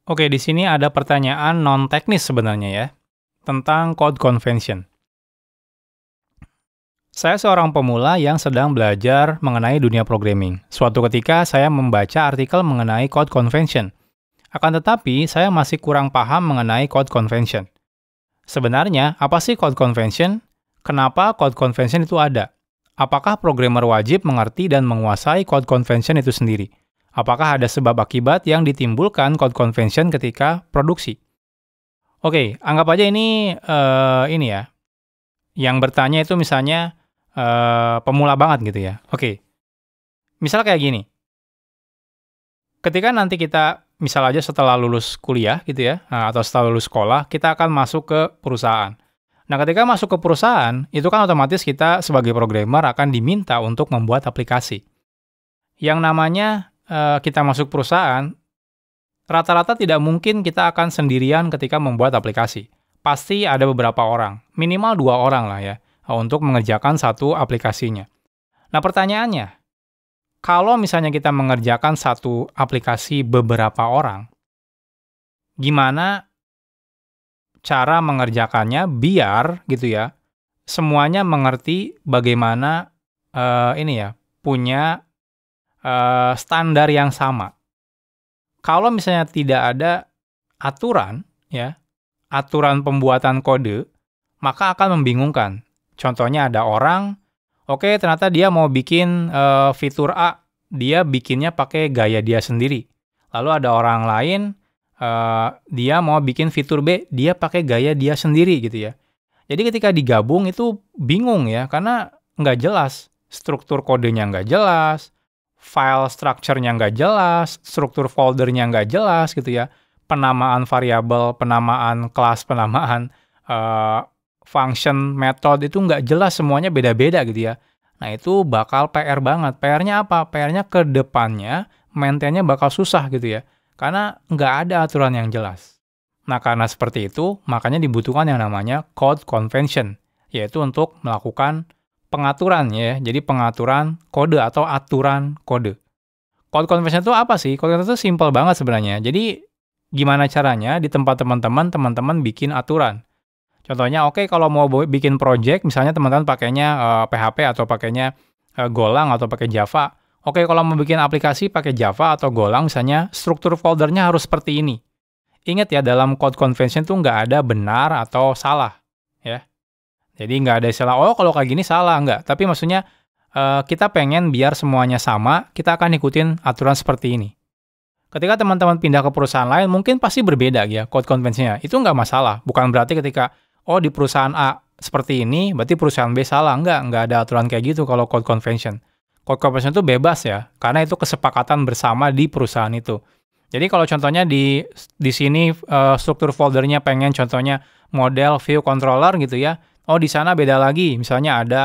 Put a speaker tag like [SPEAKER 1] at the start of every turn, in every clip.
[SPEAKER 1] Oke, di sini ada pertanyaan non-teknis sebenarnya ya, tentang code convention. Saya seorang pemula yang sedang belajar mengenai dunia programming. Suatu ketika saya membaca artikel mengenai code convention. Akan tetapi, saya masih kurang paham mengenai code convention. Sebenarnya, apa sih code convention? Kenapa code convention itu ada? Apakah programmer wajib mengerti dan menguasai code convention itu sendiri? Apakah ada sebab akibat yang ditimbulkan code convention ketika produksi? Oke, anggap aja ini ya. Yang bertanya itu misalnya pemula banget gitu ya. Oke, misal kayak gini. Ketika nanti kita misal aja setelah lulus kuliah gitu ya, atau setelah lulus sekolah, kita akan masuk ke perusahaan. Nah, ketika masuk ke perusahaan, itu kan otomatis kita sebagai programmer akan diminta untuk membuat aplikasi. Yang namanya kita masuk perusahaan, rata-rata tidak mungkin kita akan sendirian ketika membuat aplikasi. Pasti ada beberapa orang, minimal 2 orang lah ya, untuk mengerjakan satu aplikasinya. Nah, pertanyaannya, kalau misalnya kita mengerjakan satu aplikasi beberapa orang, gimana cara mengerjakannya biar gitu ya, semuanya mengerti bagaimana punya standar yang sama. Kalau misalnya tidak ada aturan, ya, aturan pembuatan kode, maka akan membingungkan. Contohnya ada orang, oke, ternyata dia mau bikin fitur A, dia bikinnya pakai gaya dia sendiri. Lalu ada orang lain, dia mau bikin fitur B, dia pakai gaya dia sendiri gitu ya. Jadi ketika digabung itu bingung ya, karena nggak jelas. Struktur kodenya nggak jelas, file structure-nya nggak jelas, struktur foldernya nggak jelas gitu ya, penamaan variabel, penamaan kelas, penamaan function, method itu nggak jelas, semuanya beda-beda gitu ya. Nah itu bakal PR banget. PR-nya apa? PR-nya ke depannya, maintain-nya bakal susah gitu ya, karena nggak ada aturan yang jelas. Nah karena seperti itu, makanya dibutuhkan yang namanya code convention, yaitu untuk melakukan pengaturan ya, jadi pengaturan kode atau aturan kode. Code convention itu apa sih? Code convention itu simple banget sebenarnya. Jadi gimana caranya di tempat teman-teman bikin aturan. Contohnya, oke, kalau mau bikin project, misalnya teman-teman pakainya PHP atau pakainya Golang atau pakai Java. Oke, kalau mau bikin aplikasi pakai Java atau Golang, misalnya struktur foldernya harus seperti ini. Ingat ya, dalam code convention itu nggak ada benar atau salah. Ya. Jadi nggak ada istilah, oh kalau kayak gini salah, nggak. Tapi maksudnya kita pengen biar semuanya sama, kita akan ikutin aturan seperti ini. Ketika teman-teman pindah ke perusahaan lain, mungkin pasti berbeda ya code convention-nya. Itu nggak masalah. Bukan berarti ketika, oh di perusahaan A seperti ini, berarti perusahaan B salah. Nggak ada aturan kayak gitu kalau code convention. Code convention itu bebas ya, karena itu kesepakatan bersama di perusahaan itu. Jadi kalau contohnya di sini struktur foldernya pengen contohnya model view controller gitu ya, oh di sana beda lagi, misalnya ada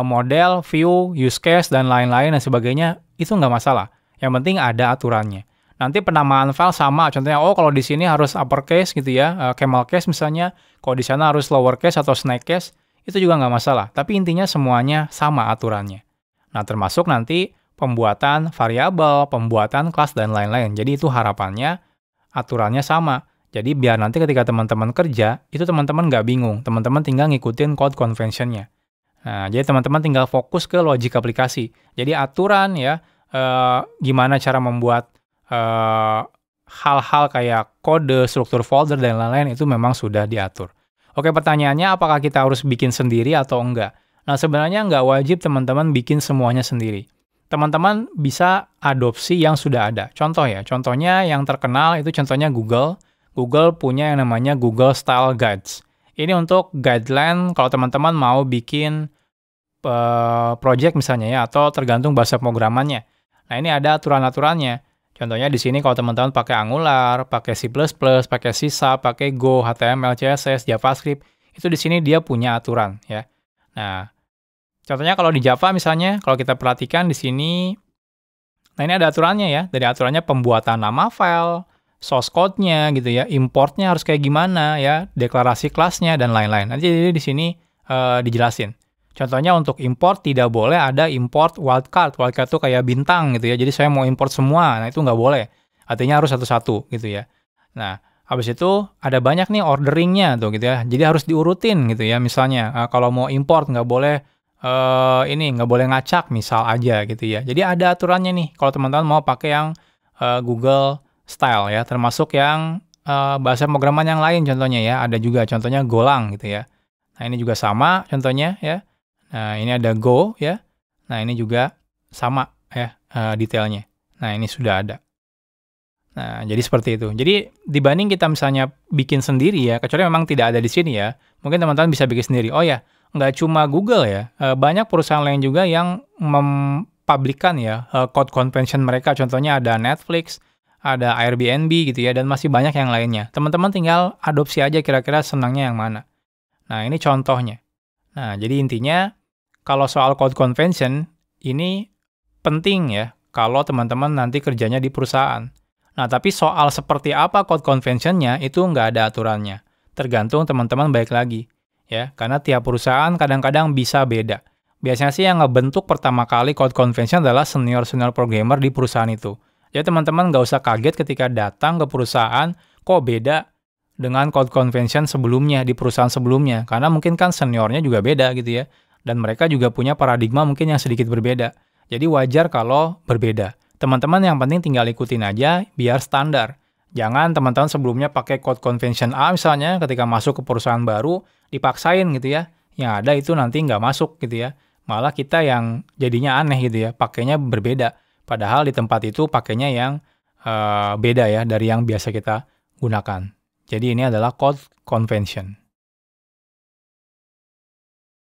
[SPEAKER 1] model, view, use case, dan lain-lain dan sebagainya, itu nggak masalah. Yang penting ada aturannya. Nanti penamaan file sama, contohnya, oh kalau di sini harus uppercase gitu ya, camel case misalnya, kalau di sana harus lowercase atau snake case, itu juga nggak masalah. Tapi intinya semuanya sama aturannya. Nah, termasuk nanti pembuatan variabel, pembuatan kelas, dan lain-lain. Jadi itu harapannya aturannya sama. Jadi biar nanti ketika teman-teman kerja, itu teman-teman nggak bingung. Teman-teman tinggal ngikutin code convention-nya. Nah, jadi teman-teman tinggal fokus ke logic aplikasi. Jadi aturan ya, gimana cara membuat hal-hal kayak kode, struktur folder, dan lain-lain itu memang sudah diatur. Oke, pertanyaannya apakah kita harus bikin sendiri atau enggak? Nah, sebenarnya nggak wajib teman-teman bikin semuanya sendiri. Teman-teman bisa adopsi yang sudah ada. Contohnya yang terkenal itu contohnya Google. Google punya yang namanya Google Style Guides. Ini untuk guideline kalau teman-teman mau bikin project misalnya ya, atau tergantung bahasa pemrogramannya. Nah, ini ada aturan-aturannya. Contohnya di sini kalau teman-teman pakai Angular, pakai C++, pakai C#, pakai Go, HTML, CSS, JavaScript, itu di sini dia punya aturan ya. Nah, contohnya kalau di Java misalnya, kalau kita perhatikan di sini, nah ini ada aturannya ya. Dari aturannya pembuatan nama file, source code-nya gitu ya, importnya harus kayak gimana ya, deklarasi kelasnya, dan lain-lain. Nanti jadi di sini dijelasin. Contohnya untuk import tidak boleh ada import wildcard. Wildcard itu kayak bintang gitu ya. Jadi saya mau import semua, nah itu nggak boleh. Artinya harus satu-satu gitu ya. Nah, habis itu ada banyak nih orderingnya tuh gitu ya. Jadi harus diurutin gitu ya. Misalnya kalau mau import nggak boleh nggak boleh ngacak misal aja gitu ya. Jadi ada aturannya nih. Kalau teman-teman mau pakai yang Google Style ya, termasuk yang bahasa pemrograman yang lain contohnya ya. Ada juga contohnya Golang gitu ya. Nah ini juga sama contohnya ya. Nah ini ada Go ya. Nah ini juga sama ya detailnya. Nah ini sudah ada. Nah, jadi seperti itu. Jadi dibanding kita misalnya bikin sendiri ya, kecuali memang tidak ada di sini ya, mungkin teman-teman bisa bikin sendiri. Oh ya, nggak cuma Google ya, banyak perusahaan lain juga yang mempublikkan ya code convention mereka. Contohnya ada Netflix, ada Airbnb gitu ya, dan masih banyak yang lainnya. Teman-teman tinggal adopsi aja kira-kira senangnya yang mana. Nah, ini contohnya. Nah, jadi intinya kalau soal code convention ini penting ya kalau teman-teman nanti kerjanya di perusahaan. Nah, tapi soal seperti apa code convention-nya itu nggak ada aturannya. Tergantung teman-teman baik lagi. Ya, karena tiap perusahaan kadang-kadang bisa beda. Biasanya sih yang ngebentuk pertama kali code convention adalah senior-senior programmer di perusahaan itu. Jadi teman-teman nggak usah kaget ketika datang ke perusahaan, kok beda dengan code convention sebelumnya, di perusahaan sebelumnya. Karena mungkin kan seniornya juga beda gitu ya. Dan mereka juga punya paradigma mungkin yang sedikit berbeda. Jadi wajar kalau berbeda. Teman-teman yang penting tinggal ikutin aja biar standar. Jangan teman-teman sebelumnya pakai code convention A misalnya ketika masuk ke perusahaan baru dipaksain gitu ya. Yang ada itu nanti nggak masuk gitu ya. Malah kita yang jadinya aneh gitu ya, pakainya berbeda. Padahal di tempat itu pakainya yang beda ya dari yang biasa kita gunakan. Jadi ini adalah code convention.